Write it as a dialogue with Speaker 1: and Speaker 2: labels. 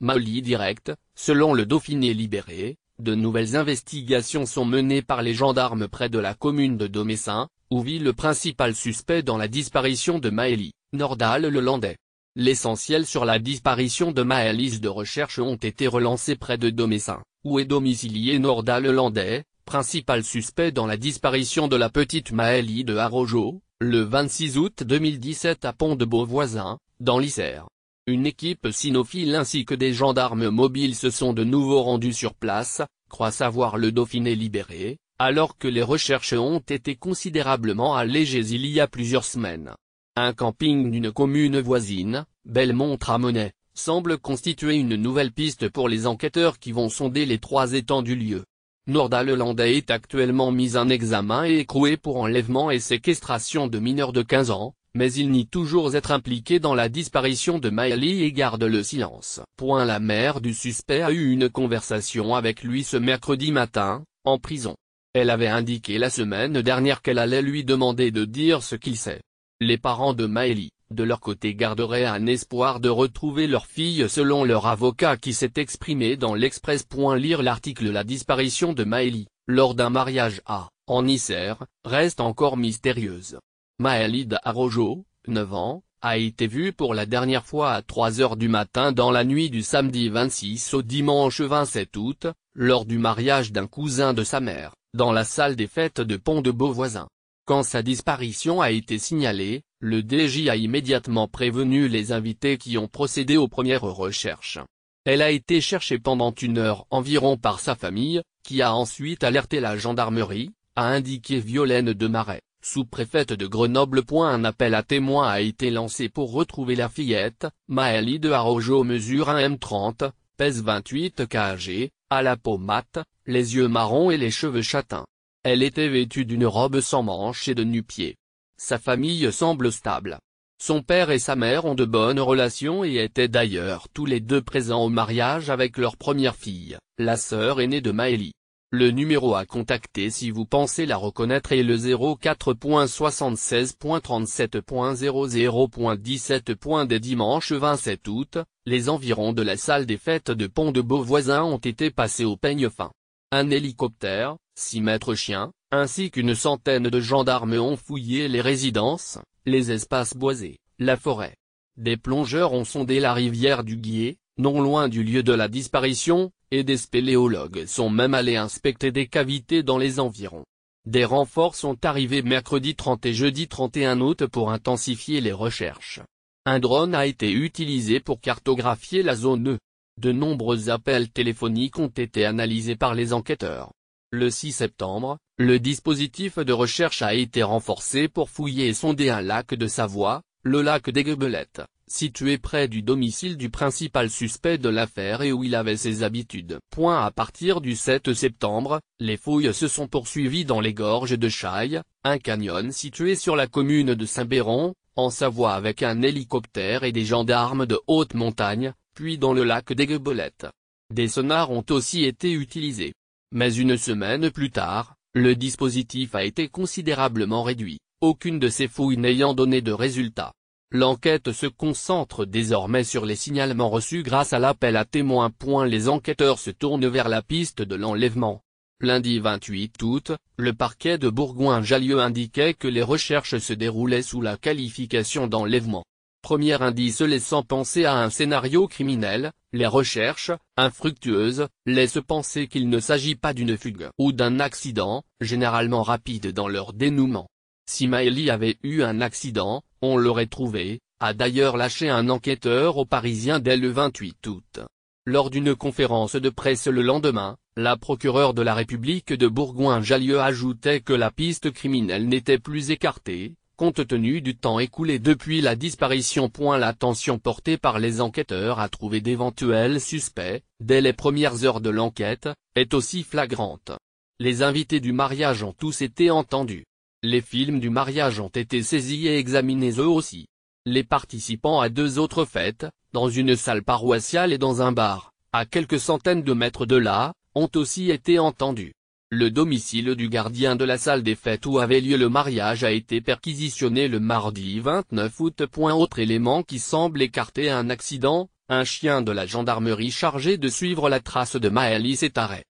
Speaker 1: Maëlie direct, selon le Dauphiné libéré, de nouvelles investigations sont menées par les gendarmes près de la commune de Domessin, où vit le principal suspect dans la disparition de Maëlie, Nordal Lelandais. L'essentiel sur la disparition de Maëlys de recherche ont été relancés près de Domessin, où est domicilié Nordal Lelandais, principal suspect dans la disparition de la petite Maëlie de Arrojo, le 26 août 2017 à Pont-de-Beauvoisin, dans l'Isère. Une équipe cynophile ainsi que des gendarmes mobiles se sont de nouveau rendus sur place, croit savoir le Dauphiné libéré, alors que les recherches ont été considérablement allégées il y a plusieurs semaines. Un camping d'une commune voisine, Belmont-Ramonais, semble constituer une nouvelle piste pour les enquêteurs qui vont sonder les 3 étangs du lieu. Nordal Lelandais est actuellement mis en examen et écroué pour enlèvement et séquestration de mineurs de 15 ans, mais il nie toujours être impliqué dans la disparition de Maëlie et garde le silence. La mère du suspect a eu une conversation avec lui ce mercredi matin, en prison. Elle avait indiqué la semaine dernière qu'elle allait lui demander de dire ce qu'il sait. Les parents de Maëlie, de leur côté garderaient un espoir de retrouver leur fille selon leur avocat qui s'est exprimé dans l'Express. Lire l'article. La disparition de Maëlie, lors d'un mariage en Isère, reste encore mystérieuse. Maëlie d'Arrojo, 9 ans, a été vue pour la dernière fois à 3 h du matin dans la nuit du samedi 26 au dimanche 27 août, lors du mariage d'un cousin de sa mère, dans la salle des fêtes de Pont-de-Beauvoisin. Quand sa disparition a été signalée, le DJ a immédiatement prévenu les invités qui ont procédé aux premières recherches. Elle a été cherchée pendant 1 heure environ par sa famille, qui a ensuite alerté la gendarmerie, a indiqué Violaine Demarais, sous-préfète de Grenoble. Un appel à témoins a été lancé pour retrouver la fillette. Maëlie de Arrojo mesure 1,30 m, pèse 28 kg, a la peau mate, les yeux marrons et les cheveux châtains. Elle était vêtue d'une robe sans manches et de nu-pieds. Sa famille semble stable. Son père et sa mère ont de bonnes relations et étaient d'ailleurs tous les deux présents au mariage avec leur première fille, la sœur aînée de Maëlie. Le numéro à contacter si vous pensez la reconnaître est le 04.76.37.00.17. Dès dimanche 27 août, les environs de la salle des fêtes de Pont-de-Beauvoisin ont été passés au peigne fin. Un hélicoptère, 6 mètres chiens, ainsi qu'une centaine de gendarmes ont fouillé les résidences, les espaces boisés, la forêt. Des plongeurs ont sondé la rivière du Guiers, non loin du lieu de la disparition, et des spéléologues sont même allés inspecter des cavités dans les environs. Des renforts sont arrivés mercredi 30 et jeudi 31 août pour intensifier les recherches. Un drone a été utilisé pour cartographier la zone. De nombreux appels téléphoniques ont été analysés par les enquêteurs. Le 6 septembre, le dispositif de recherche a été renforcé pour fouiller et sonder un lac de Savoie, le lac des Guebelettes, situé près du domicile du principal suspect de l'affaire et où il avait ses habitudes. À partir du 7 septembre, les fouilles se sont poursuivies dans les gorges de Chaille, un canyon situé sur la commune de Saint-Béron, en Savoie avec un hélicoptère et des gendarmes de haute montagne, puis dans le lac des Guebelettes. Des sonars ont aussi été utilisés. Mais une semaine plus tard, le dispositif a été considérablement réduit, aucune de ces fouilles n'ayant donné de résultat. L'enquête se concentre désormais sur les signalements reçus grâce à l'appel à témoins. Les enquêteurs se tournent vers la piste de l'enlèvement. Lundi 28 août, le parquet de Bourgoin-Jallieu indiquait que les recherches se déroulaient sous la qualification d'enlèvement. Premier indice laissant penser à un scénario criminel, les recherches, infructueuses, laissent penser qu'il ne s'agit pas d'une fugue ou d'un accident, généralement rapide dans leur dénouement. Si Maëlie avait eu un accident, on l'aurait trouvé, a d'ailleurs lâché un enquêteur au Parisien dès le 28 août. Lors d'une conférence de presse le lendemain, la procureure de la République de Bourgoin-Jallieu ajoutait que la piste criminelle n'était plus écartée, compte tenu du temps écoulé depuis la disparition. L'attention portée par les enquêteurs à trouver d'éventuels suspects, dès les premières heures de l'enquête, est aussi flagrante. Les invités du mariage ont tous été entendus. Les films du mariage ont été saisis et examinés eux aussi. Les participants à 2 autres fêtes, dans une salle paroissiale et dans un bar, à quelques centaines de mètres de là, ont aussi été entendus. Le domicile du gardien de la salle des fêtes où avait lieu le mariage a été perquisitionné le mardi 29 août. Autre élément qui semble écarter un accident, Un chien de la gendarmerie chargé de suivre la trace de Maëlys est arrêté.